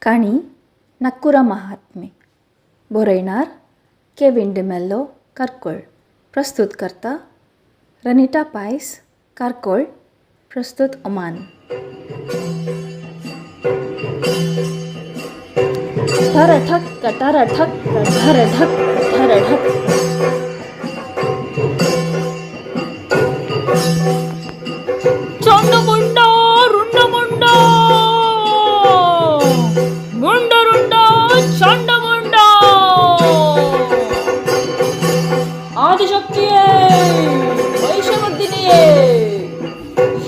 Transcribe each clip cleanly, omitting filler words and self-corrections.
काणी नक्कुरा महात्मे बरयणार केविन डिमेल्लो कारकोळ प्रस्तुतकर्ता रनिटा पायस कारकोळ प्रस्तुत ओमान ठरठक ठरठक ठरठक ठरठक चंडमुंड रुंडमुंड मुंडरुंड चंडमुंड आदिशक्तिये वैशमर्दिनिये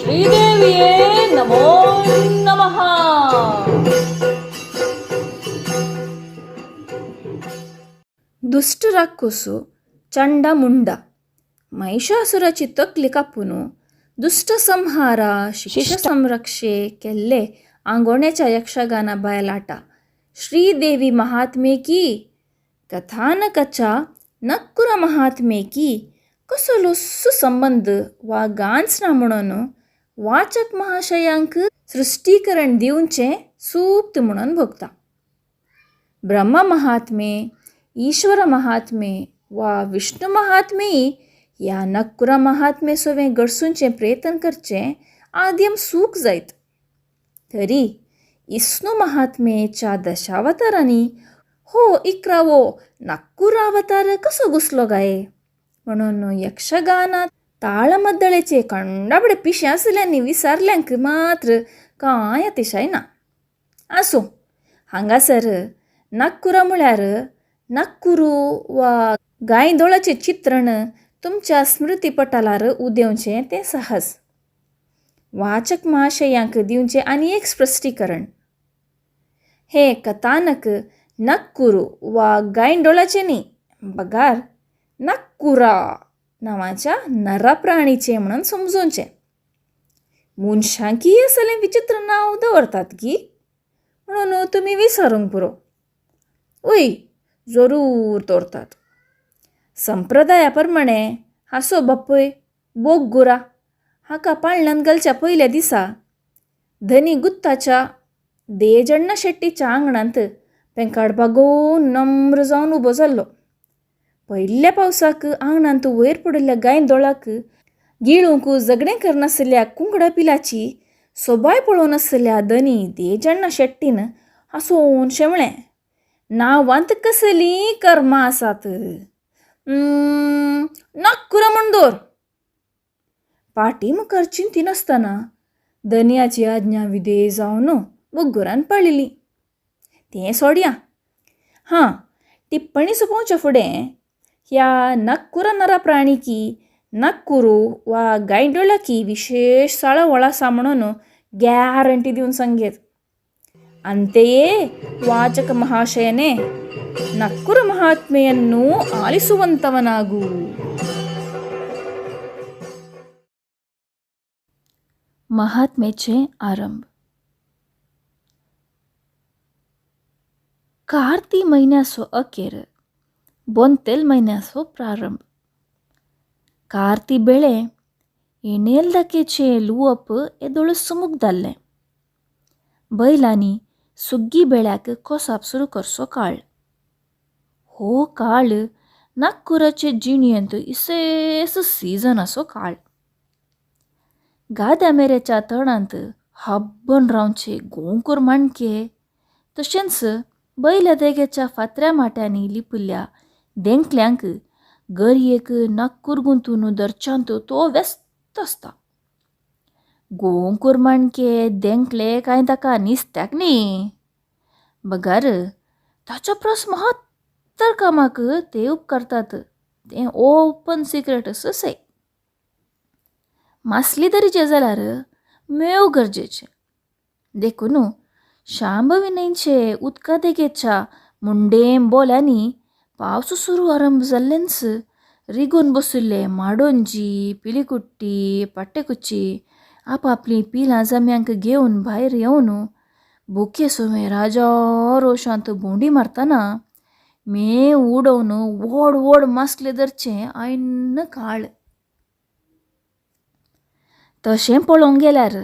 श्रीदेविये नमो नमः. ದುಷ್ಟ ರಾಕ್ಷಸು ಚಂಡಮುಂಡ ಮಹಿಷಾಸುರಚಿ ತಕ್ಲಿ ಕಾಪುನು ದುಷ್ಟ ಸಂಹಾರ ಶಿಷ್ಟ ಸಂರಕ್ಷೆ ಕೆಲ್ಲೆ आंगोण्याच्या यक्षगान बयलाट श्रीदेवी महात्मे की कथानकाच्या नक्कुर महात्मे की कसो लुस्सु संबंध वा गांचना म्हणून वाचक महाशयांक सृष्टीकरण दिवचे सूक्त म्हणून भोगता. ब्रह्म महात्मे, ईश्वर महात्मे वा विष्णू महात्मे या नक्कुर महात्मे सोवे घडसूंचे प्रयत्न करचे आद्यम सूक जायत. तरी विष्णू महात्मेच्या दशावतारांनी हो इकरावो नक्कुर अवतार कसो घुसलो गाये म्हणून यक्षगानात ताळमद्दळेचे कंडाबडे पिशे आसल्यांनी विचारल्यांक मात्र कांय अतिशय ना. आसो हांगासर नक्कुरा म्हळ्यार नक्कुरू वा गायदोळाचे चित्रण तुमच्या स्मृतीपटलार उदेवचें तें सहज. वाचक महाशयांक दिवचे आनी एक स्पश्टीकरण. हे कथानक नक्कुरू वा गायदोळाचे न्ही बगार नक्कुरा नांवाच्या नरप्राणीचे म्हणून समजूंचे. मनशांकी असलें विचित्र नांव दवरतात की म्हणून तुमी विचारूंक पुरो. ओय जरूर दवरतात. संप्रदाया प्रमाणे हासो बापूय बोगुरा हाका पाळण्यांत घालच्या पयल्या दिसा धनी गुत्ताच्या देजण्ण शेट्टीच्या आंगणांत पेंकाड बागोवन नम्र जावन उबो जाल्लो. पयल्या पावसाक आंगणांत वयर पडिल्ल्या गायदोळाक गिळूंक झगडें करनासल्या कुंकड्या पिलाची सोबाय पळोवन आसल्या धनी देजण्ण शेट्टीन हांसून शेवळें, नांवांत कसलीं कर्मां आसात, नक्कुरा म्हूण दवर. पाटी मुखार चिंती नासतना धन्याची आज्ञा विधेय जावन बोगुरान पाळिली. तें सोडया. टिप्पणी सोंपोवच्या फुडें ह्या नक्कुरा नरप्राणी की नक्कुरू वा गायदोळा की विशेष साळवळ आसा म्हणून गॅरंटी दिवन सांगेत. ಅಂತೆಯೇ ವಾಚಕ ಮಹಾಶಯನೇ ನಕ್ಕುರ ಮಹಾತ್ಮೆಯನ್ನು ಆಲಿಸುವಂತವನಾಗು. महात्मेचे आरंभ. कार्ती महिन्याचो अखेर बोंतेल महिन्याचो प्रारंभ. कार्ती बेळे एणेलदाकेचे लुवप येदोळ सुमूक जाल्लें. बैलांनी सुग्गी बेळ्याक कोसाप सुरू करचो काळ. हो काळ नक्कुराचे जिणयेंत इसेस सिजनाचो काळ. गाद्यामेरेच्या तणांत हब्बन रावचे गोंकूर माणके तशेंच बैल देगेच्या फातऱ्या माट्यांनी लिपिल्ल्या देंकल्यांक गरयेक नक्कुर गुंतून धरच्यांत तो व्यस्त आसता. गोंकूर माणके देंकले कांय ताका निसत्याक न्ही बगार ताच्या प्रस महात्तर कामाक ते उपकारतात. तें ओपन सिक्रेट सय. मासली तरीचे जाल्यार मेव गरजेचे. देखून शांभविनींचे उदका देगेच्या मुंडेम बोल्यांनी पावस सुरू आरंभ जाल्लेंच रिगून बशिल्ले माडोंजी, पिलीकुट्टी, पाट्टेकुच्ची आपापलीं पिलां जम्यांक घेवन भायर येवन बुके सोमे राजा रोशांत भोंवडी मारतना मेव उडोवन व्हड व्हड मासले धरचें ऐन्न काळ. तशें पळोवंक गेल्यार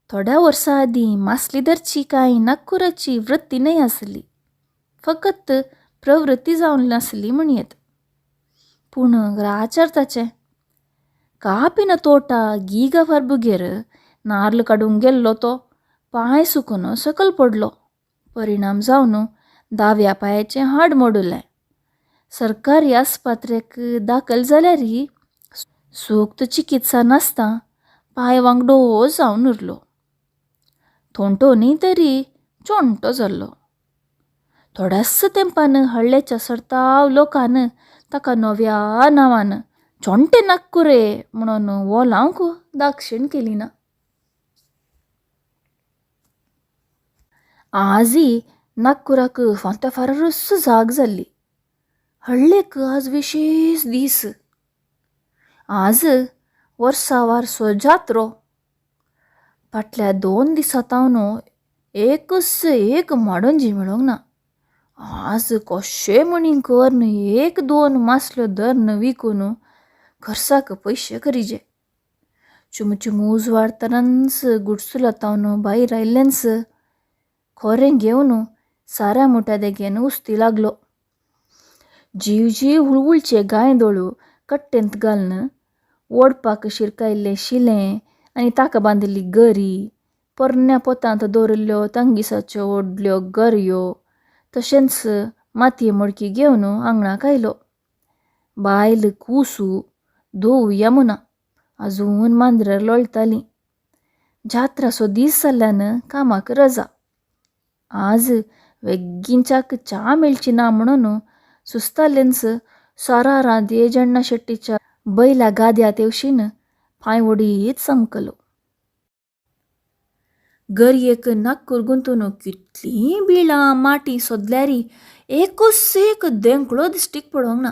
थोड्या वर्सां आदीं मासलीदरची कांय नागकुराची वृत्ती न्हय आसली, फकत प्रवृत्ती जावन नासली म्हणयेत. पूण ग्राचार ताचें कापिन तोटा गीगा फार्बुगेर नार्ल काडूंक गेल्लो तो पांय सुकून सकल पडलो. परिणाम जावन दाव्या पांयाचें हाड मोडलें. सरकारी आस्पत्रेक दाखल जाल्यारय सूक्त चिकित्सा नासता पांय वांगडो जावन उरलो. थोंटोनी तरी चोंटो जाल्लो. थोड्याच तेंपान हळ्ळेच्या सर्ताव लोकान ताका नव्या नांवान चोंटे नागकुरे म्हणून वोलावंक दाक्षिण केली ना. आजय नागपुराक फांत्याफारस जाग जाल्ली. हळ्ळेक आज विशेष दीस. आज वर्सावारसो जात्रो. फाटल्या 2 दिसांतावन एकच एक माडोंजी मेळोंक ना. आज कशे म्हणीन करन 1-2 मासल्यो धरन विकून खर्चाक पयशे करिजे. चुमचुमू उजवाडतनाच गुडसुलातावन भायर आयिल्लेंच खोरें घेवन साऱ्या मोठ्या देगेन उस्ती लागलो. जीव हुळहुळचे गायदोळू कट्टेंत घालन ओडपाक शिरकायिल्लें शिलें आनी ताका बांदिल्ली गरी, पोरण्या पोतांत दवरिल्ल्यो तांगिसाच्यो व्हडल्यो गरयो, तशेंच मातये मडकी घेवन आंगणाक आयलो. बायल कुसू धोव यमुना आजून मांद्रेर लोळटालीं. जात्राचो दीस जाल्ल्यान कामाक रजा. आज वेग्गींच्याक च्या मेळची ना म्हणून सुस्ताल्लेंच सारारांत येजण्णा शेट्टीच्या बैला गाद्या तेवशीन पांयवडीत समकलो. गरयेक नागपूर गुंतून कितलीं बिळां माटी सोदल्यारी एकूच एक देंकळो दिश्टीक पडोंक ना.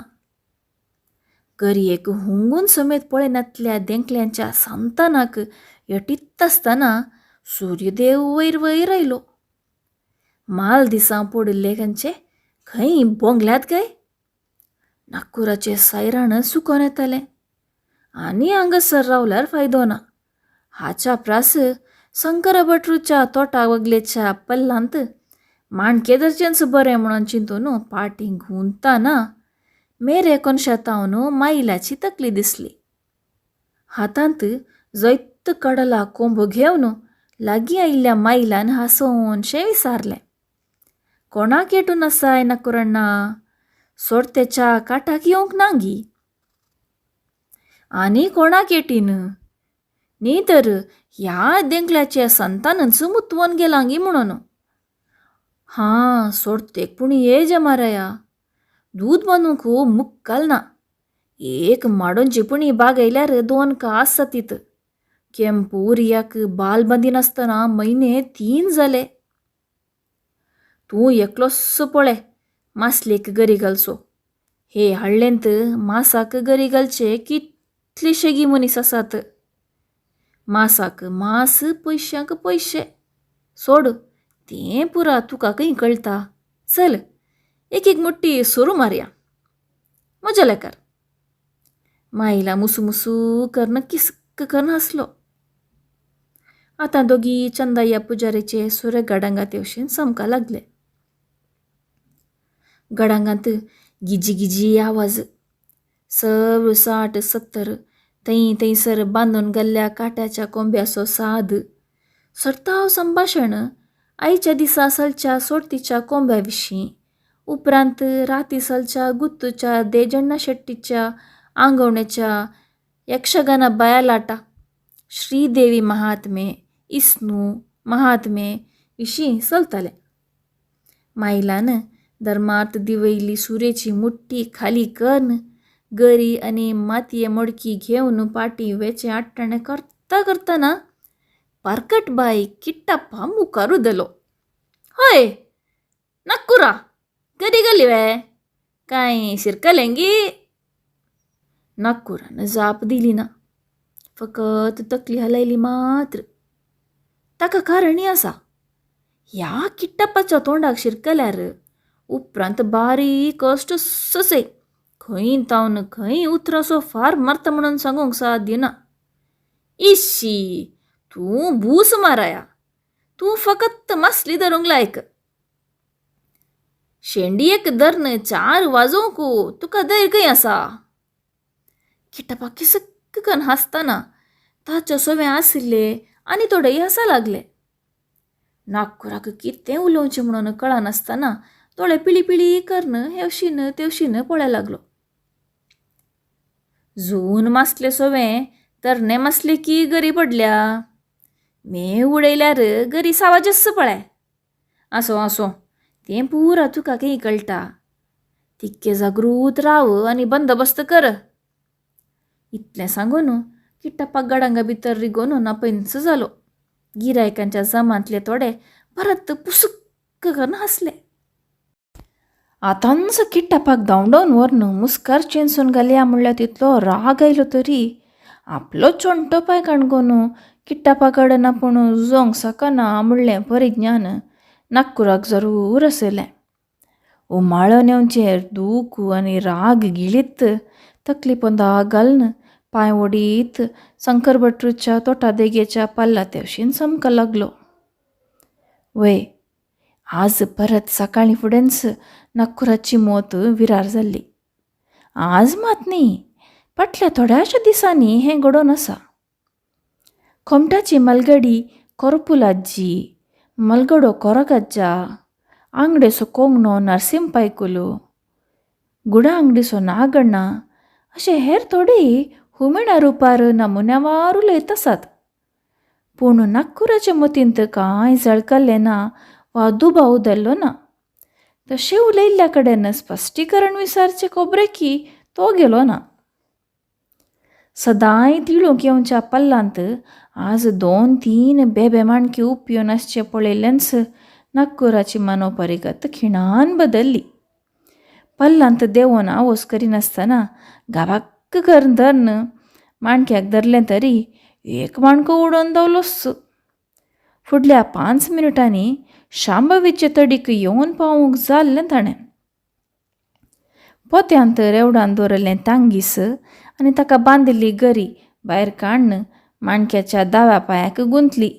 गरयेक हुंगून समेत पळयनातल्या देंकल्यांच्या सांतानाक येटित आसतना सूर्यदेव वयर वयर आयलो. माल दिसां पडिल्ले खंयचे खंय बोंगल्यात काय. नागपुराचें सायराण सुकोन येतालें आनी हांगासर रावल्यार फायदो ना. हाच्या प्रास शंकरभट्रूच्या तोटा वगलेच्या पल्लांत माणके दर्जेंच बरें म्हणून चिंतून पाटीं घुंवताना मेरे कोनशातावन मायलाची तकली दिसली. हातांत जैत कडला कोंब घेवन लागीं आयिल्ल्या मायलान हांसोनशें विचारलें, कोणाक येटून आसाय नागकुरण्णा? सोडतेच्या काटाक येवंक नांगी. आनी कोणाक येटीन? न्ही तर ह्या देंकल्याच्या संतानच मुतवून गेलांगी म्हणून. हां, सोडतेक पूण येजे मारया. दूद बांदूंक मुक्काल ना. एक माडोंची पुणी बागयल्यार 2 कास जातीत. केंपू उरयाक बाल बांदिनासतना म्हयने 3 जाले. तूं एकलोच पळय मासलेक गरी घालचो. हे हळ्ळेंत मासाक गरी घालचे कितलेशे गी मनीस आसात. मासाक मास, पयशांक पयशे. सोड, तें पुरा तुका खंय कळटा. चल, एक मुट्टी सुरू मारया. म्हज्या लेकार. मायला मुसू करन किस्क करन हांसलो. आतां दोगी चंदाया पुजारीचे सुरे गडांगात येवशेन समका लागले. गडांगांत गिजी आवाज. 60-70 थंयसर बांदून घाल्ल्या काट्याच्या कोंब्याचो साद. सर्ताव संभाशण आयच्या दिसा सलच्या सोडतीच्या कोंब्या विशीं. उपरांत रातीसलच्या गुत्तूच्या देजण्णा शेट्टीच्या आंगवणेच्या यक्षगाना बायालाटा. श्रीदेवी महात्मे, इस्नू महात्मे विशीं चलतालें. मायलान धर्मार्थ दिवयली सुरेची मुट्टी खाली करन गरी आनी मातये मडकी घेवन पाटी वेचे आट्टाणे करतना पारकट बाय किट्टाप्पा मुखार उदलो. होय नागकुरा, गरी घाली वे कांय शिरकलेंगी? नागकुरान जाप दिली ना, फकत तकली हलयली मात्र. ताका कारणय आसा. ह्या किट्टाप्पाच्या तोंडाक शिरकल्यार उपरांत बारीक कश्ट ससे खंय तावन खंय उतरासो फार मारता म्हणून सांगूंक साध्य ना. इशी, तूं भूस माराया. तूं फकत मासली धरूंक लायक. शेंडयेक धरन 4 वाजोवंक तुका धैर्य खंय आसा. किटपा किसक्क करून हांसतना ताचे सवें आशिल्ले आनी थोडेय हांसा लागले. नागकुराक कितें उलोवचें म्हणून कळनासतना दोळे पिळी पिळी करून हेवशीन तेवशीन पळय लागलो. जून मासले सवें तरणे मासले की गरी पडल्या. मेव उडयल्यार गरी सावाजस्स पळय. आसो आसो तें पुरा तुका खंय कळटा. तितके जागृत राव आनी बंदोबस्त कर. इतलें सांगून किट्टप्पाक गडांगा भितर रिगोन नापयस जालो. गिरायकांच्या जमांतले थोडे परत पुसुक्क करून हांसले. आतांच किट्टप्पाक धांवडोवन व्हरून मुस्कार चेंसून घालया म्हणल्यार तितलो राग आयलो तरी आपलो चोंटो पांय काणकोन किट्टप्पा कडेन आपूण झुजोंक शकना म्हणलें परिज्ञान नागकुराक जरूर आसलें. उमाळो नेवचेर दूख आनी राग गिळीत तकली पोंदा घालन पांय ओडीत शंकरभट्टूच्या तोटादेगेच्या पाल्ला तेवशीन समका लागलो. वय आज परत सकाळी फुडेंच नागकुराची मोत विरार जाल्ली. आज मात न्ही, फाटल्या थोड्याशा दिसांनी हें घडोवन आसा. खोमटाची मलगडी कोरपुलाजी, मलगडो कोरगाज्जा, आंगडेचो कोंगणो नरसिंहपायकुलू, गुडा आंगडीचो नागण्णा अशे हेर थोडेय हुमिणा रुपार नमुन्यावार उलयत आसात. पूण नागकुराच्या मतींत कांय जळकल्लें ना वा दुबाव धरलो ना. तशें उलयल्ल्या कडेन स्पश्टीकरण विचारचें खबरे की तो गेलो ना. सदांय तिळूंक येवच्या पल्लांत आज 2-3 बेबे माणकी उपयोन आसचे पळयल्ल्यानच नागकुराची मनोपरिगत खिणान बदल्ली. पल्लांत देंवोन आवोस करिनासतना गावाक्क करून धरन माणक्याक धरलें तरी एक माणको उडोवन धांवलोच. फुडल्या 5 मिनटांनी शांभवीचे तडीक येवन पावूंक जाल्लें ताणें. पोत्यांत रेवडान दवरलें तांगीस आनी ताका बांदिल्ली गरी भायर काडन माणक्याच्या दाव्या पांयाक गुंतली.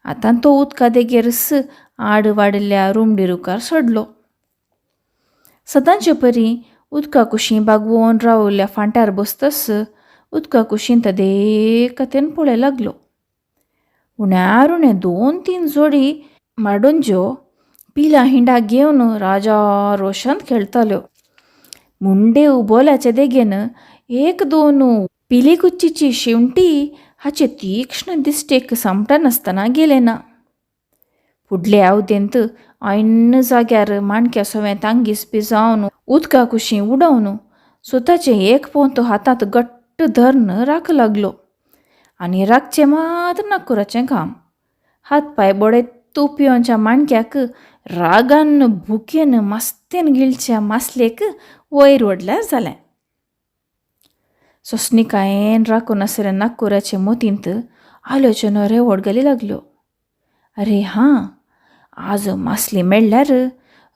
आतां तो उदका देगेर आड वाडिल्ल्या रुमडीरुकार सोडलो. सदांचे परी उदका कुशीं बागवून रावल्ल्या फांट्यार बसतस उदका कुशींत देकतेन पळय लागलो. उण्यार उणें 2-3 जोडी माडोंज्यो पिला हिंडा घेवन राजा रोशांत खेळटाल्यो. मुंडे उबोल्याचे देगेन 1-2 पिली कुच्चीची शेवंटी हाचे तीक्ष्ण दिश्टेक समटनासतना गेले ना. फुडले आवदेंत ऐन्न जाग्यार माणक्या सवें तांगीस बी जावन उदका कुशीं उडोवन स्वताचें एक पोंत हातांत घट्ट धरून राख लागलो. आनी राखचें मात नागकुराचें काम. हात पांय बडयत उपयोनच्या माणक्याक रागान भुकेन मस्तेन गिळच्या मासलेक वयर ओडल्यार जालें. सोंसणिकायेन राखून आसल्या नागकुराचे मतींत आलोचनो रेवड घाली लागल्यो. अरे हां, आज मासली मेळ्ळ्यार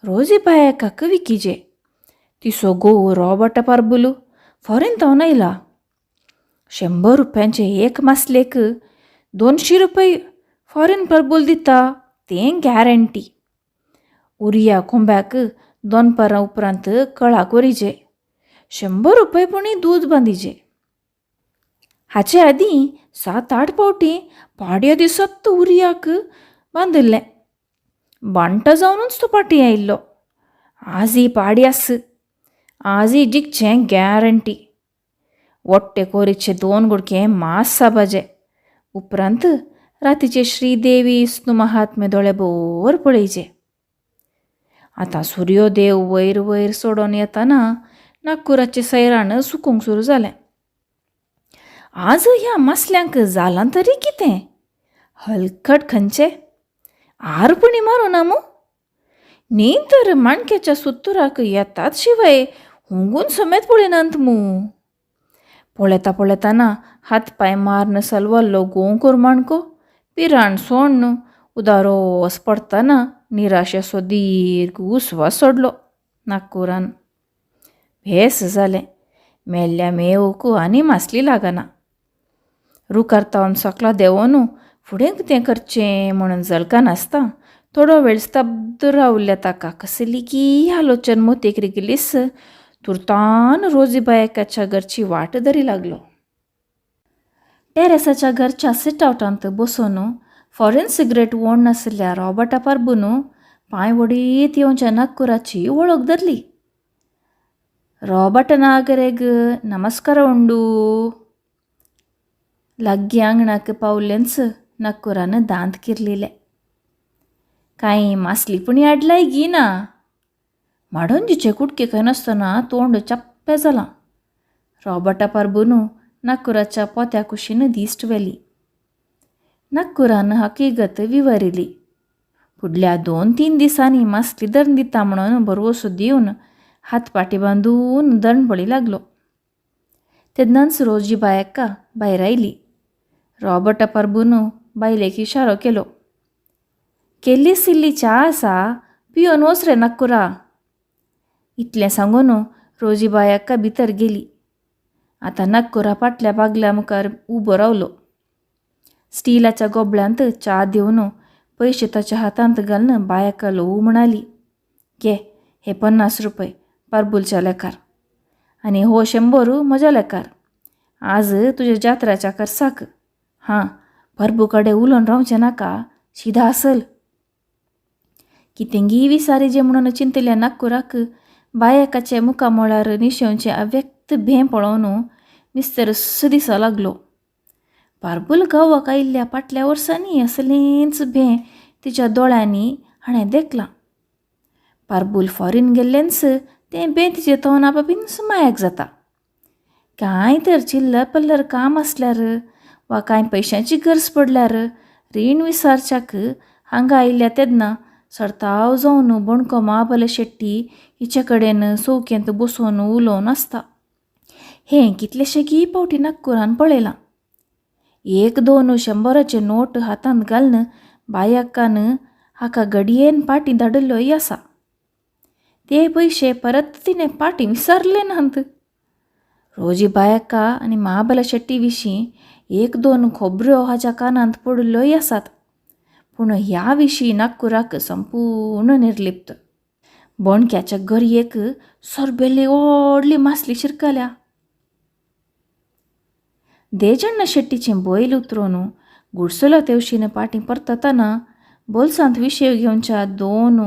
रोजी बायकाक विकीजे. तिसो घोव रॉबर्ट पारबुलू फॉरेन तावन आयला. 100 रुपयांचे एक मासलेक 200 रुपया फॉरेन परबूल दिता तें गॅरंटी. उरिया कोंब्याक 2 परां उपरांत कळाक वरिजे. 100 रुपया पुणी दूद बांदिजे. हाचे आदीं 7-8 पावटी पाडयो दिसत उरियाक बांदिल्लें. बांटा जावनूच तो पाटी आयिल्लो. आजी पाडयास, आजी जिखचें गॅरंटी. वट्टे कोरीचे 2 गुडके मास साबाजे. उपरांत रातीचे श्रीदेवी विष्णू महात्मे दोळे बोर पळयचे. आतां सुर्योदेव वयर वयर सोडून येतना नागकुराचें सैराण सुकूंक सुरू जालें. आज ह्या मासल्यांक जालां तरी कितें? हलकट खंयचे आरपणी मारूं ना मू? न्ही तर माणक्याच्या सुत्तुराक येतात शिवाय हुंगून समेत पळयनात मू. पळयता पळयतना हात पांय मारन सलवल्लो गोंकूर माणको पिराण सोडन उदारोस पडतना निराशेचो दीर्घ उस्वास सोडलो नागकुरान. भेस जालें. मेल्ल्या मेवूक आनी मासली लागना. रुकारतावन सकला देंवोनू फुडें कितें करचें म्हणून जळका नासता थोडो वेळ स्तब्ध रावल्ल्या ताका कसली की आलोचन मोतीक रिगिल्लीस तुर्तान रोजीबायकाच्या घरची वाट धरी लागलो. टेरेसाच्या घरच्या सिटआउटांत बसून फॉरेन सिगरेट वोण नासल्या रॉबर्टा परबून पांय वडीत येवच्या नागकुराची वळख धरली. रॉबर्ट नागरेग नमस्कार उंडू. लागीं आंगणाक पावलेंच नागकुरान दांत किरलिले. कांय मासलीपणी आडलाय गी ना. माडोंजीचे कुडके नासतना तोंड चप्पें जालां. रॉबर्टा परबून नागकुराच्या पोत्या कुशीन दिश्ट वेली. नागकुरान हकीकत विवरिली. फुडल्या 2-3 दिसांनी मासली दंड दिता म्हणून बरवसो दिवन हातपाटी बांदून दंड पळी लागलो. तेन्नाच रोजीबायका भायर आयली. रॉबर्टा परबून बायलेक इशारो केलो. केल्ली सिल्ली च्या आसा पियोन वच रे नागकुरा. इतलें सांगून रोजीबायका भितर गेली. आतां नागकुरा फाटल्या बागल्या मुखार उबो रावलो. स्टिलाच्या गोबळ्यांत च्या दिवन पयशे ताच्या हातांत घालून बायका ल्हवू म्हणाली, घे हे 50 रुपये परबूलच्या लेकार आनी हो 100 म्हज्या लेकार. आज तुज्या जात्राच्या खर्चाक. हां, परबू कडेन उलोवन रावचें नाका, शिदा आसल. कितेंगी विसारिजे म्हणून चिंतल्या नागकुराक बायकाचे मुखामोळार निशेवचें अव्यक्त भें पळोवन मिस्तरस दिसो लागलो. परबूल गांवाक आयिल्ल्या फाटल्या वर्सांनी असलेंच भें तिच्या दोळ्यांनी हाणें देखलां. परबूल फॉरीन गेल्लेंच तें भें तिचे तोंडापाबीन मायाक जाता. कांय तर चिल्लर पल्लर काम आसल्यार वा कांय पयशांची गरज पडल्यार रीण विसारच्याक हांगा आयिल्ल्या तेन्ना सरताव जावन बणको महाबल शेट्टी हिचे कडेन चौकेंत बसून उलोवन आसता. हें कितलेशेकी फावटी नागकुरान पळयलां. 1-2 100चे नोट हातांत घालून बायकान हाका घडयेन पाटी धाडल्योय आसा. ते पयशे परत तिणें पाटी विसारले नात. रोजीबायका आनी महाबल शेट्टी विशीं 1-2 खोबऱ्यो हाच्या कानांत पडल्योय आसात. पूण ह्या विशीं नागकुराक संपूर्ण निर्लिप्त. बोणक्याच्या गरयेक सोरबेली व्हडली मासली शिरकल्या. देजण्ण शेट्टीचें बैल उतरोवन गुडसुला तेवशीन पाटी परततना बोल्सांत विशेव घेवच्या 2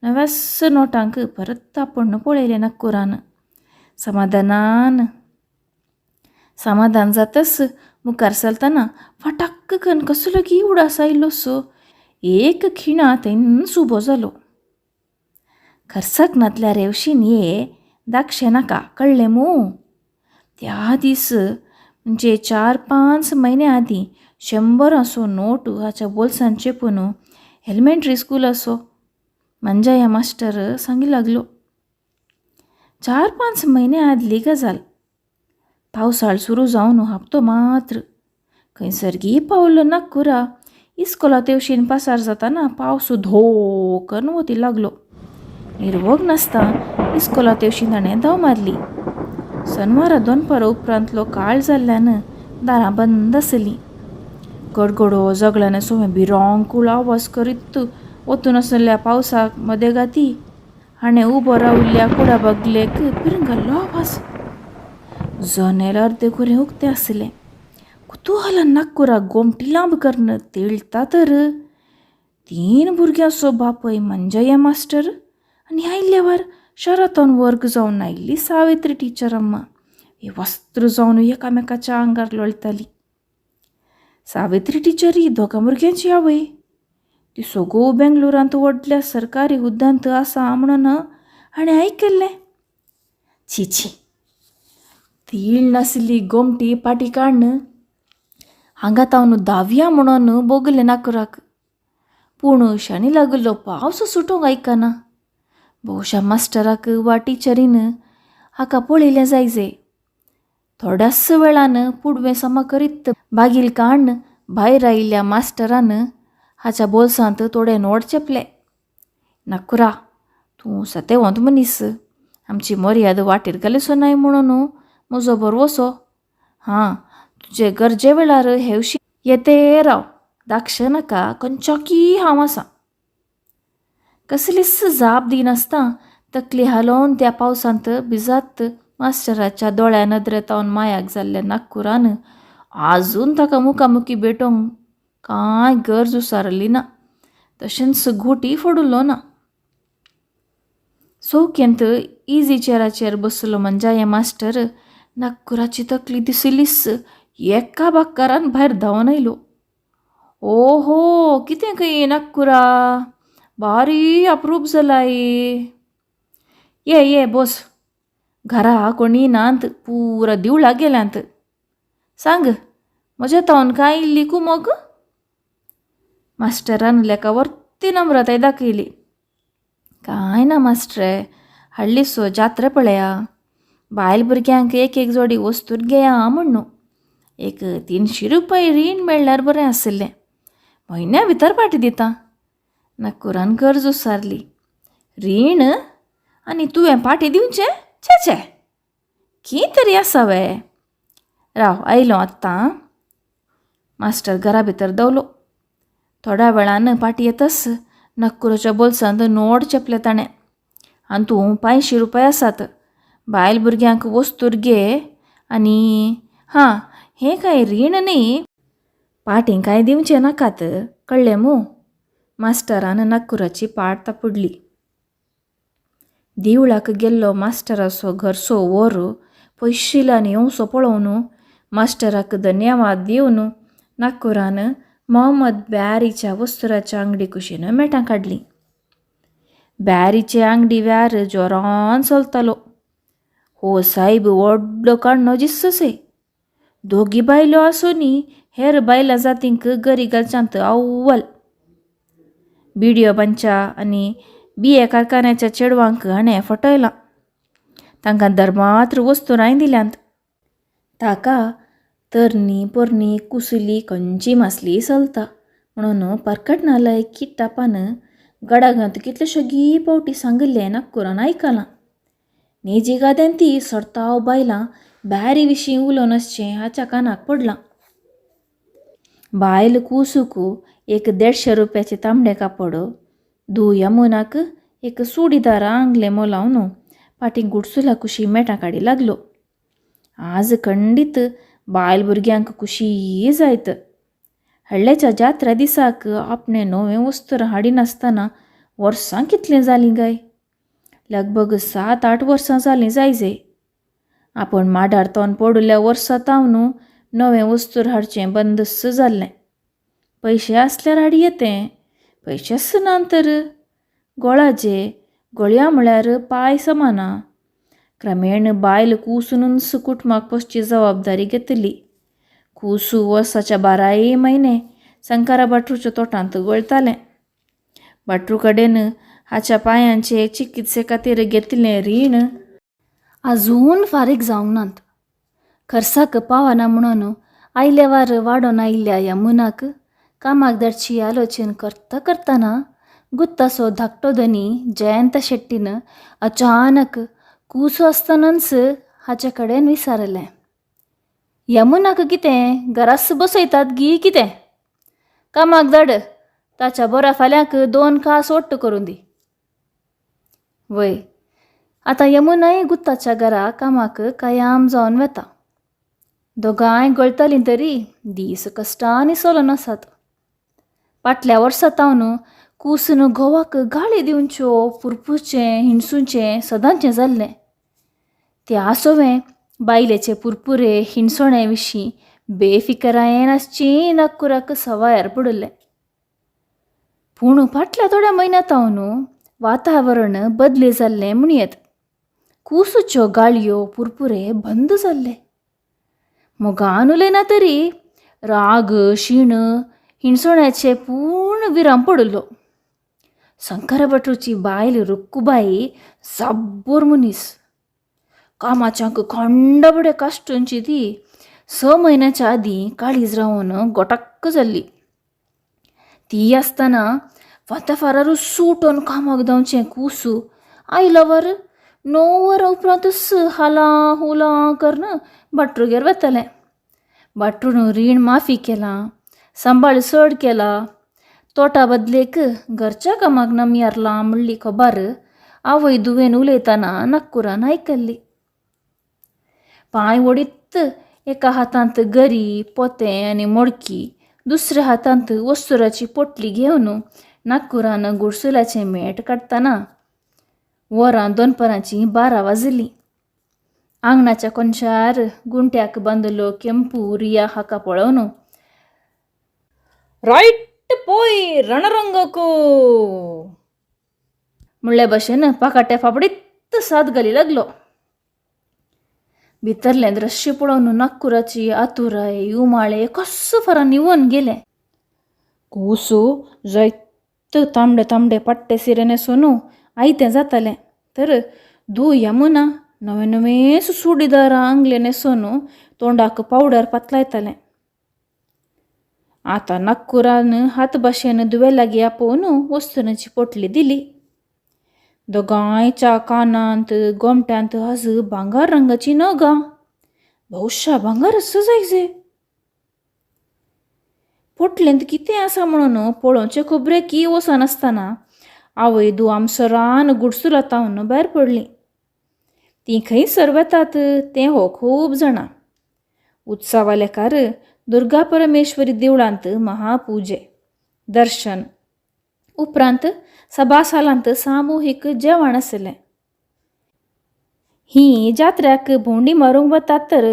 नव्यास नोटांक परत आपण पळयले नागकुरान. समाधान जातच मुखार चलतना फटाक्क करून कसलो की उडास आयिल्लो सो एक खिणा थंयच उबो जालो. खर्चाकनातल्या रेवशीन ये दाखशे नाका, कळ्ळें मू. त्या दीस म्हणजे 4-5 म्हयने आदीं 100 नोट हाच्या बोल्सांत चेपून एलिमेंटरी स्कूल असो मंजाया मास्टर सांगी लागलो. 4-5 म्हयने आदली गजाल. पावसाळ सुरू जावन हप्तो मात्र. खंयसर पावलो नागकुरा इस्कोला तेवशीन पासार जाताना पावस धोकन वती लागलो. निर्वोग नासता इस्कोला तेवशीन ताणें धांव मारली. शनवारा दनपारा उपरांतलो काळ जाल्ल्यान दारां बंद आसलीं. गडगडो जगल्यान सोवें भिरांकूळ आवाज करीत वतून आसलेल्या पावसाक मदें घाती हाणें उबो राविल्ल्या कुडा बागलेक पिरंगल्लो आवाज. जनेल अर्दे कुरें उक्तें आसलें. कुतुहलान नागकुरा गोमटी लांब करून तेळटा तर 3 भुरग्यांचो बापय मंजया मास्टर आनी आयिल्ल्यावर शरातान वर्ग जावन आयिल्ली सावित्री टिचर अम्मा वस्त्र जावन एकामेकाच्या आंगार लोळटाली. सावित्री टिचर ही 2 भुरग्यांची आवय. ती सगळो बेंगलोरांत व्हडल्या सरकारी हुद्द्यांत आसा म्हणून हाणें आयकल्लें. छी तीळ नाशिल्ली गोमटी पाटी काडन हांगा तावन धावया म्हणून बोगलें नागकुराक. पूण शनी लागलो पावस सुटोंक आयकना. भोवशा मास्टराक वा टिचरीन हाका पळयलें जायजे. थोड्याच वेळान पुडवें समा करीत बागील काडन भायर आयिल्ल्या मास्टरान हाच्या बोल्सांत थोडे नोट चेपले. नागकुरा, तूं सतेवंत मनीस. आमची मर्याद वाटेर घालिसो नाय म्हणून म्हजो बरवसो. हां, तुजे गरजे वेळार हेवशी येते राव, धाकश नाका, खंयच्याकी हांव आसा. कसलीच जाप दिनासता तकली हालोवन त्या पावसांत भिजात मास्टराच्या दोळ्या नदरेतावन मायाक जाल्ल्या नागपुरान आजून ताका मुखामुखी भेटोंक कांय गरज उसारली ना. तशेंच घोटी फोडुल्लो ना. चौकेंत इजी चेराचेर बसलो म्हणजे मास्टर नागपुराची तकली दिसलीच एका बाक्कारान भायर धांवन आयलो. ओहो, कितें खंय नागपुरा, भारी अप्रूप जालाय. ये बस. घरा कोणी नांत, पुरा दिवळा गेल्यांत. सांग, म्हज्या तावन काय इल्ली कुमोग? मास्टरान लेका वर्ती नम्रताय दाखयली. कांय ना मास्ट्रे, हाडलीसो जात्रा पळया. बायल भुरग्यांक एक जोडी वस्तूर घेया म्हणू. एक 300 रुपया रीण मेळ्ळ्यार बरें आसलें. म्हयन्या भितर पाटी दिता. नागपुरान गरज उसारली. रीण? आनी तुवें पाटी दिवचें? छे, खी तरी आसावे. राव, आयलो आत्तां. मास्टर घरा भितर दवलो. थोड्या वेळान पाटी येतस नागपुराच्या बोल्सांत नोट चेपले ताणें. आनी तूं 500 रुपया आसात. बायल भुरग्यांक वस्तूर घे आनी हां, हें कांय रीण न्ही. पाटीं कांय दिवचें नाकात, कळ्ळें मू. मास्टरान नागपुराची पाट तापडली. दिवळाक गेल्लो मास्टराचो घरचो वर पयशिल्ल्यान येवसो पळोवन मास्टराक धन्यवाद दिवन नागपुरान मोहम्मद ब्यारीच्या वस्तुराच्या अंगडी कुशीन मेटां काडली. ब्यारीचे अंगडी व्यार जोरान चलतालो. हो सायब व्हडलो काडणो दिससे. दोगी बायलो आसुनी हेर बायलां जातींक गरी घालच्यांत अव्वल. बिडियो बांच्या आनी बिये कारखान्याच्या चेडवांक हाणें फटयलां. तांकां धर्मात्र वस्तुराय दिल्यांत. ताका तरणी पोरणी कुसली खंयची मासली चलता म्हणून परकटनालायकी टापान गडागांत कितलेशेगी पावटी सांगिल्लें नागपुरान आयकलां. नेजी गाद्यान ती सरताव बायलां ब्यारी विशीं उलोवन आसचें हाच्या कानाक पडलां. बायल कुसूक एक 150 रुपयाचे तांबडे कापड, धूय यमुनाक एक सुडीदार आंगलें मोलावन पाटीं गुडसुला कुशी मेटां काडी लागलो. आज खंडीत बायल भुरग्यांक कुशी जायत. हडल्याच्या जात्रा दिसाक आपणें नवें वस्तूर हाडिनासतना वर्सां कितलीं जालीं गाय. लगभग 7-8 वर्सां जालीं जायजे. आपूण माडार तोंड पडुल्ल्या वर्सां तावन नवें वस्तूर हाडचें बंदस जाल्लें. पयशे आसल्यार हाडी येतें, पयशेच ना तर गोळाचे गळया म्हळ्यार पाय समाना. क्रमेण बायल कुसूनच कुटुंबाक पोसची जबाबदारी घेतली. कुसू वर्साच्या 12 म्हयने संकारा बाटरूच्या तोटांत गळतालें. बाटरू कडेन हाच्या पांयांचे चिकित्से खातीर घेतिल्लें रीण आजून फारीक जावंक नात. खर्चाक पावना म्हणून आयले वार वाडोन आयिल्ल्या यमुनाक कामाक धाडची आलोचन करतना गुत्तासो धाकटो धनी जयंत शेट्टीन अचानक कुसो आसतनाच हाचे कडेन विचारलें. यमुनाक कितें घरास बसयतात गी कितें? कामाक धाड, ताच्या बऱ्या फाल्यांक 2 कास ओट्ट करून दी. वय, आतां यमुनाय गुत्ताच्या घरा कामाक कायम जावन वेता. दोगांय गळतलीं तरी दीस कश्टांनी चलोन आसात. फाटल्या वर्सा तावन कुसून घोवाक गाळी दिवच्यो, पुरपुरचें हिणसूचें सदांचें जाल्लें. तें आसोवें बायलेचे पुरपुरे हिणसोणे विशीं बेफिकरायेन आसची नागपुराक सवायार पडलें. पूण फाटल्या थोड्या म्हयन्यां तावन वातावरण बदली जाल्लें म्हणयत. कुसूच्यो गाळयो पुरपुरे बंद जाल्ले. मोगान उलयना तरी राग शीण हिणसोण्याचे पूर्ण विराम पडलो. संकारा बाटरूची बायल रुक्कुबाई साब्बोर मनीस. कामाच्यांक खंडबडे काश्टांची ती 6 म्हयन्याच्या आदीं काळीज रावून गोटक्क जाल्ली. ती आसतना फातफारारूच सुटोन कामाक धांवचें कुसू आयलो वर 9 वरां उपरांतच हाला हुला करन बाटरूगेर वतालें. वाटून रीण माफी केलां, सांबाळ चड केला. तोटा बदलेक घरच्या कामाक नमी म्हणली खबर आवय दुवेन उलयतना नागपुरान आयकल्ली. पांय ओडीत एका हातांत गरी, पोतें आनी मडकी, दुसऱ्या हातांत वस्तुराची पोटली घेवन नागपुरान गुडसुलाचें मेट काडटना वरां दनपारांची 12 वाजलीं. आंगणाच्या कोनशार गुंट्याक बांदलो केंपू रिया हाका पळोवन राईट पोय रणरंगकू म्हणले भाशेन पाकाट्या फापडीत साद घाली लागलो. भितरलें दृश्य पळोवन नागपुराची आतुराय उमाळे कसो फरान निवून गेले. कुसू जायत तांबडे तांबडे पट्टे सिरे न्हेसून आयतें जातालें, तर यमुना नवे नवे सुडीदारां आंगले न्हेसून तोंडाक पावडर पातलायतालें. आतां नागपुरान हात भाशेन दुवे लागीं आपोवन वस्तुनाची पोटली दिली. दोगांयच्या कानांत गोमट्यांत आज भांगार रंगाची नगां, भौशा भांगारच जायचे. पोटलेंत कितें आसा म्हणून पळोवचें खबरेकी वचनासतना आवय आमसरान गुडसुलातावन भायर पडली. ती खंयसर वेतात तें हो खूब जाणां. उत्सवालेकार दुर्गा परमेश्वरी देवळांत महापुजे, दर्शन उपरांत सभासालांत सामुहीक जेवण आसलें. ही जात्र्याक भोंवडी मारूंक वतात तर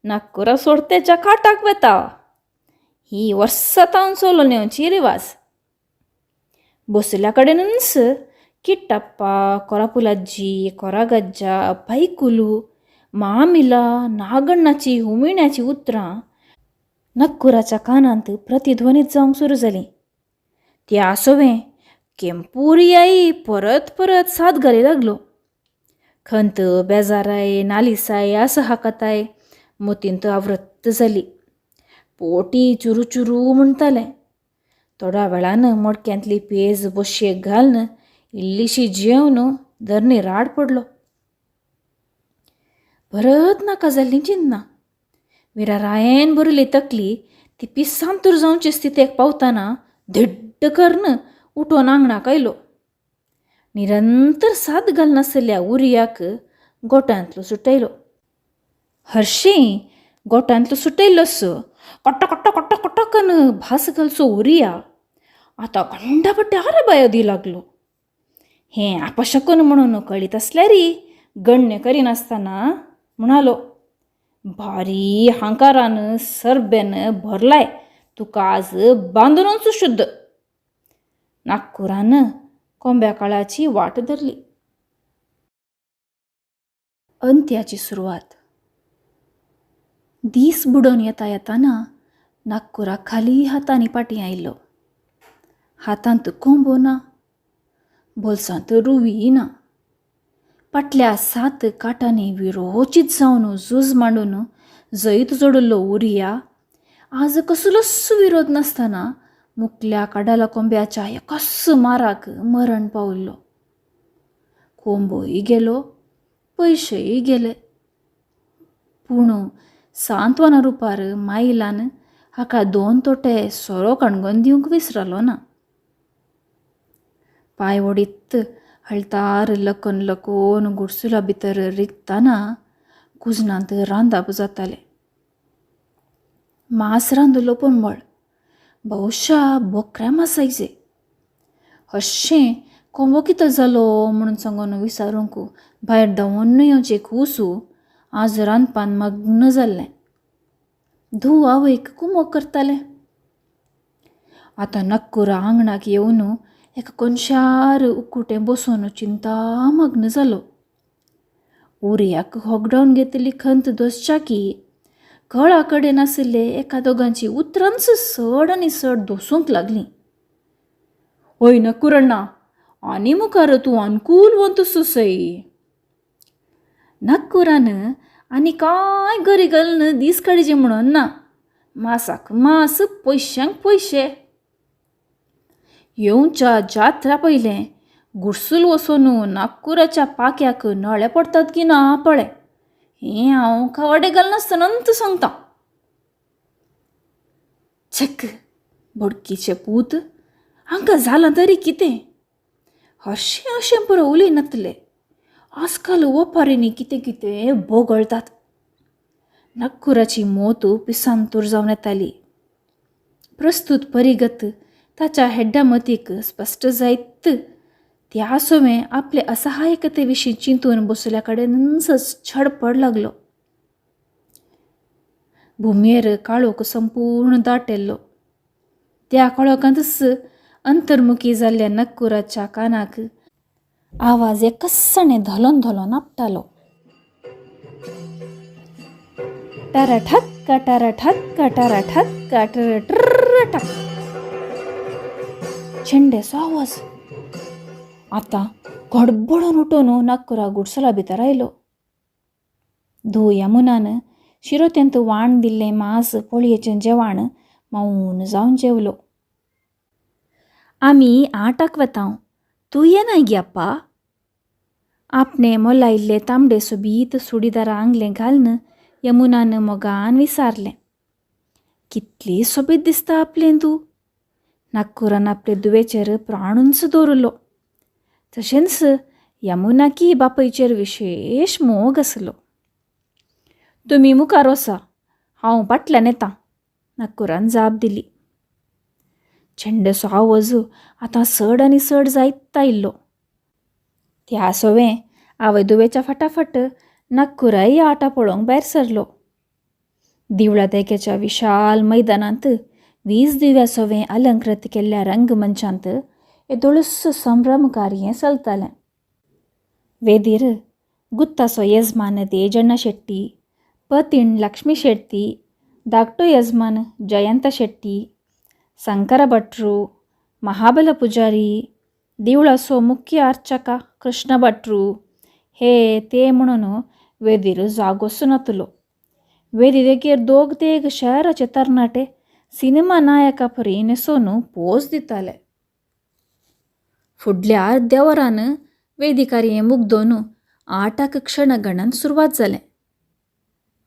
नागपुरा सोडतेच्या खाटाक वेता. ही वर्सां चलोवन येवची रिवाज. बसल्या कडेनच किट्टप्पा, कोरापुलाजी, कोरागज्जा, भाईकुलू, मामिला, नागण्णाची हुमिण्याची उतरां नागपुराच्या कानांत प्रतिध्वनीत जावंक सुरू जालीं. ती आसोवें केंपुरियाई परत परत साद घाली लागलो. खंत बेजाराय नालिसाय आस हाकताय मोतींत आवृत्त जाली. पोटी चुरू चुरू म्हणटालें. थोड्या वेळान मडक्यांतली पेज बशेक घालन इल्लीशी जेवन धरणी राड पडलो. परत नाका जाल्ली चिंतना. विरारायेन भरली तकली ती पिस्सांतूर जावचे स्थितीक पावतना धिड्ड करून उठोन आंगणाक आयलो. निरंतर साद घालनासल्या उरयाक गोठांतलो सुटयलो. हरशीं गोठांतलो सुटयल्लोस कट्ट कट्ट कट्ट कट्टकन भास घालचो उरया आतां गंडापट्टे आराबायो दी लागलो. हें आपशकून म्हणून कळीत आसल्यार गण्य करिनासतना म्हणालो, भारी हांकारान सरबेन भरलाय तुका आज बांदूनच शुद्ध. नागपुरान कोंब्या काळाची वाट धरली. अंत्याची सुरवात. दीस बुडोवन येता येताना नागपुरा खाली हातांनी पाटी आयिल्लो. हातांत कोंबो ना, बोल्सांत रुवी ना. फाटल्या 7 काटांनी विरोचित जावन झूज मांडून जैत जोडिल्लो उरया आज कसलोच विरोध नासतना मुकल्या काडाला कोंब्याच्या एकाच माराक मरण पावल्लो. कोंबोय गेलो, पयशेय गेले. पूण सांत्वना रुपार मायलान हाका 2 तोटे सोरो कणगोन दिवंक विसरलो ना. पांय ओडीत हळतार लकोन लकोन गुडसुला भितर रिगतना कुजनांत रांदप जातालें. मांस रांदलो पोंबळ, भौशा बोकऱ्या मासायचे. हश्शें कोंबो कितें जालो म्हणून सांगून विचारूंक भायर धांवून येवचें खुसू आज रांदपान मग्न जाल्लें. धूव आवयक कुमोग करतालें. आतां नागपुरा आंगणाक येवन एका कोनशार उकुटें बसून चिंतामग्न जालो. उरयाक होगडावन घेतली खंत दोसच्या की कळा कडेन आशिल्ले एका दोगांची उतरांच सड आनी सड दोसूंक लागलीं. ओय नागपुरण्णा, आनी मुखार तूं अनुकूल वंत सुसय. नागपुरान आनी कांय गरी घालन दीस काडचे म्हणून ना. मासाक मास, पयश्यांक पयशे. येवच्या जात्रा पयलें गुडसूल वचून नागपुराच्या पाक्याक नळे पडटात की ना पळय. हें हांव खावाडे घालनासतनांत सांगतां. छक्क बोडकीचे पूत हांकां जालां तरी कितें अशें अशें पुरो उलयनातले. आजकाल ओपारींनी कितें कितें बोगळटात. नागपुराची मोत पिसांतूर जावन येताली. प्रस्तुत परिगत ताच्या हेड्डामतीक स्पश्ट जायत त्या सोवें आपले असहायकते चिंतून बसल्या कडेनच छडपड लागलो. भुमयेर काळोख संपूर्ण दाटेल्लो. त्या काळोखांतच अंतर्मुखी जाल्ल्या नागपुराच्या कानाक आवाज एकसाणे धलोन धलोन आपटालो. टारा ठक्क टारा ठक्क टारा ठक्क टक. छेंड्याचो आवाज. आतां गडबडून उठून नागपुरा गुडसला भितर आयलो. धू यमुनान शिरोत्यांत वाण दिल्लें मांस पोळयेचें जेवण मौन जावन जेवलो. आमी 8 वतां. तूं येनाय गे अप्पा. आपणे मोलायिल्ले तांबडे सोबीत सुडीदार आंगलें घालन यमुनान मोगान विचारलें. कितली सोबीत दिसता आपलें तूं. नागपुरान आपले दुवेचेर प्राणूंच दवरलो. तशेंच यमुनाकी बापयचेर विशेश मोग आसलो. तुमी मुखार वसा, हांव फाटल्यान येतां, नागपुरान जाप दिली. छेंड्याचो आवाज आतां चड आनी चड जायत आयिल्लो. त्या सोवें आवय दुवेच्या फाटाफाट नागपुराय आटा पळोवंक भायर सरलो. दिवळा देगेच्या विशाल मैदानांत 20 दिव्या सोवें अलंकृत केल्ल्या रंगमंचांत येदोळूस संभ्रमकार्यें चलतालें. वेदीर गुत्ताचो येजमान देजण्ण शेट्टी, पतीण लक्ष्मी शेट्टी, धाकटो येजमान जयंत शेट्टी, शंकर भट्रू, महाबल पुजारी, देवळाचो मुख्य अर्चक कृष्ण भट्रू हे ते म्हणून वेदीर जागोच नातलो. वेदी देगेर दोग तेग शहराचे तरणाटे सिनेमा नायका परी न्हेसोन पोज दिताले. फुडल्या अर्द्या वरान वेदिकार्यें मुग्दोन 8 क्षणगणन सुरवात जालें.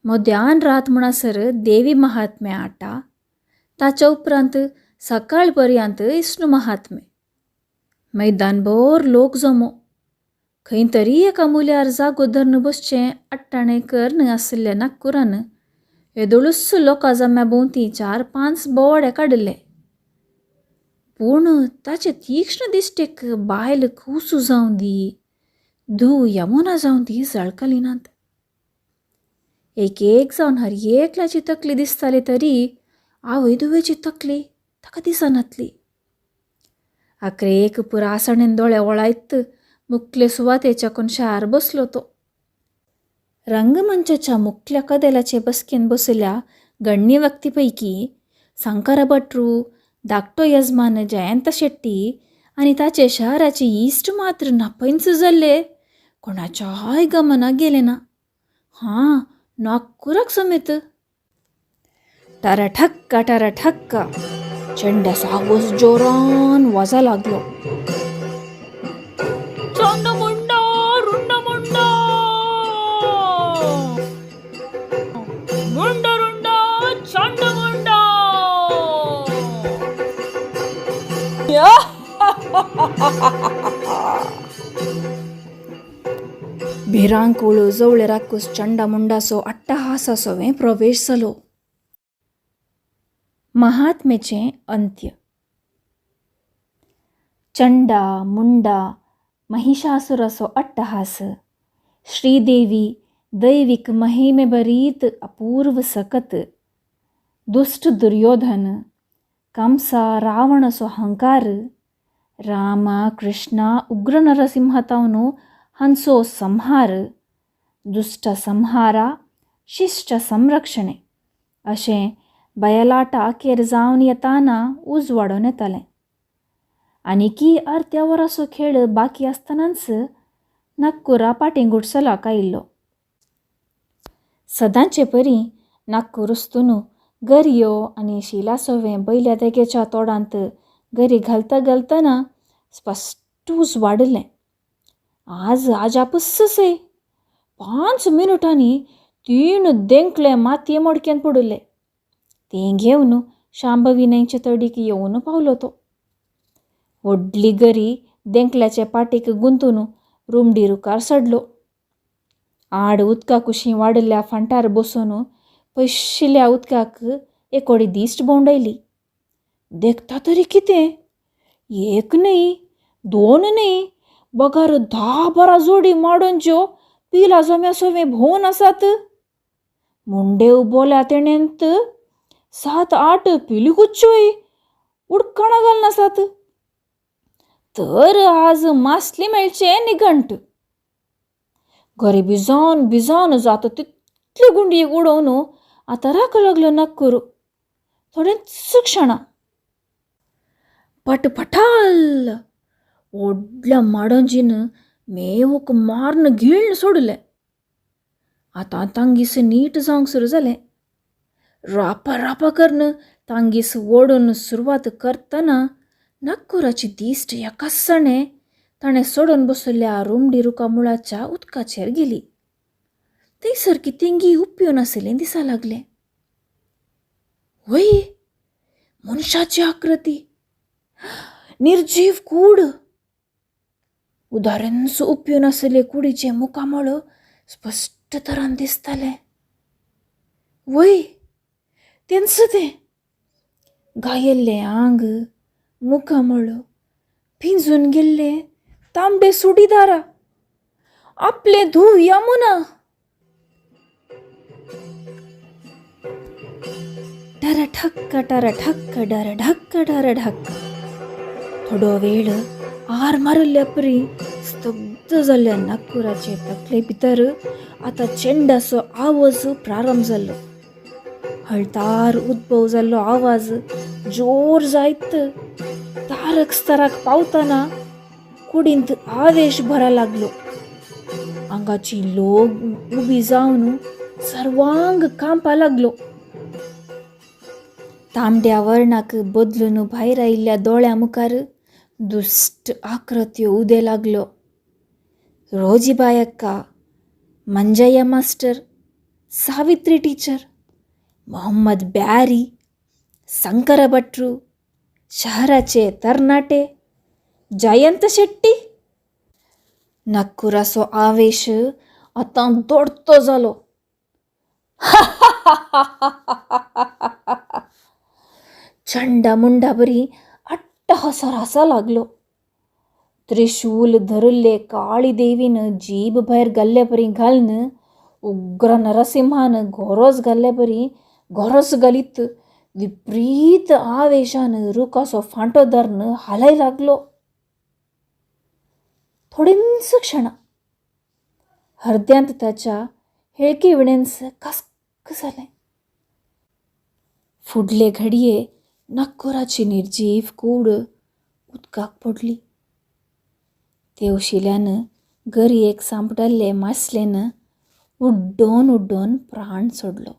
मध्यान रात म्हणसर देवी महात्म्य 8. ताच्या उपरांत सकाळ पर्यंत इष्णू महात्म्य. मैदानभर लोक जमो. खंय तरी एका मुल्यार जागो धरून बसचें अट्टाणें करन आशिल्ल्या नागपुरान येदोळूस लोकां जम्या भोंवती 4-5 बोवाडे काडले. पूण ताचे तीक्ष्ण दिश्टेक बायल कुसू जावन दी, धू यमुना जावन दी जळकली नात. एक जावन हर एकल्याची तकली दिसताली तरी आवय दुवेची तकली ताका दिसनातली. आखरेक पुरासणेन दोळे वळायत मुखले सुवातेच्या कोनशार बसलो तो. रंगमंचाच्या मुखल्या कदेलाचे बसकेन बसल्या गण्य व्यक्तीपैकी शंकर भट्रू, धाकटो येजमान जयंत शेट्टी आनी ताचे शहराचे इश्ट मात्र नापैंच जाल्ले कोणाच्याय गमना गेले ना. नागपुराक समेत. टारा ठक्क चेंड्याचो आवाज जोरान वाजा लागलो. चांडमुंडा रुंडमुंडा मुंडा रुंडा चांडमुंडा. भिरांक ओळू जवळे राखूस चंडामुंडाचो अट्टहासासोवें प्रवेश जालो. महात्मेचें अंत्य. चंडा मुंडा महिषासुराचो अट्टहास. श्रीदेवी दैविक महिमेभरीत अपूर्व सकत. दुष्ट दुर्योधन. कंसा रावणाचो हंकार. रामा कृष्णा उग्र नरसिंहतावन हांचो संहार. दुष्ट संहारा शिष्ट संरक्षणे अशें बयलाटा अखेर जावन येताना उजवाडोन येतालें. आनीकी अर्द्या वराचो खेळ बाकी आसतनाच नागपुरा पाटेंगुडसलाक आयिल्लो. सदांचे परी नागपूर वस्तून गरयो आनी शिलासोवें बैल्या देगेच्या तोडांत गरी घालतना स्पश्ट उजवाडलें. आज आजापस्सय 5 मिनटांनी 3 देंकले मातये मडकेन पडले. तें घेवन शांभवी न्हंयचे तडीक येवन पावलो तो. व्हडली गरी देंकल्याचे पाटीक गुंतून रुमडीरुकार सडलो. आड उदका कुशीं वाडिल्ल्या फांटार बसून पयशिल्ल्या उदकाक एकोडी दिश्ट भोंवडयली. देखता तरी कितें? एक न्हय, दोन न्हय, बगार 10-12 जोडी माडोंच्यो पिला जम्या सवें भोंवन आसात. मुंडेव बोल्या तेणेंत 7-8 पिलीकुच्च्योय उडकाणां घालून आसात. तर आज मासली मेळचे निघंट. घरी भिजावन जाता तितले गुंडयेक उडोवन आतां राक लागलो नागपूर. थोडेंच क्षणां पटपटाल व्हडल्या माडोंजीन मेवूक मारून गिळून सोडलें. आतां तांगीस नीट जावंक सुरू जालें. रापा करून तांगीस ओडून सुरवात करतना नागपुराची दिश्ट एकासाणें ताणें सोडून बसयल्ल्या रुमडीरुका मुळाच्या उदकाचेर गेली. थंयसर कितेंगी उपेवन आसलें दिसा लागलें. वय, मनशाची आकृती, निर्जीव कूड. उदाहरणच उपेवन आसले कुडीचे मुखामळ स्पश्ट तरान दिसताले. वय, तेंच तें घायेल्लें आंग, मुखामळ, भिंजून गेल्ले तांबडे सुडीदारा, आपले धूव यमुना. डर ठक्क डर ढक्क. थोडो वेळ आर मारल्या परी स्तब्ध जाल्ल्या नागपुराचे तकले भितर आतां चेंडाचो आवाज प्रारंभ जाल्लो. हळतार उद्भव जाल्लो आवाज जोर जायत तारक स्तराक पावतना कुडींत आवेश भरा लागलो. आंगाची लोग उबी जावन सर्वांग कांपा लागलो. तांबड्या वर्णाक बदलून भायर आयिल्ल्या दोळ्या मुखार दुश्ट आकृत्यो उदे लागलो. रोजीबाई अक्का, मंजय्या मास्टर, सावित्री टीचर, मोहम्मद ब्यारी, शंकर भट्टू, शहराचे तरणाटे, जयंत शेट्टी. नागपुराचो आवेश आतां दोडतो जालो. चंडा मुंडा बरी अट्टहासार हासा लागलो. त्रिशूल धरिल्ले काळी देवीन जीब भायर घाल्ले परी घालून उग्र नरसिंहान घोरोस घाल्ले परी घोरोस घालीत विपरीत आवेशान रुखाचो फांटो धरून हालाय लागलो. थोडेंच क्षणां हृदयांत ताच्या हेळकिवणेंच कास्क जालें. फुडले घडये नागपुराची निर्जीव कूड उदकाक पडली. तेवशिल्यान गरयेक सांपडल्ले मासलेन उड्डोन प्राण सोडलो.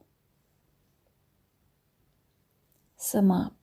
समाप्त.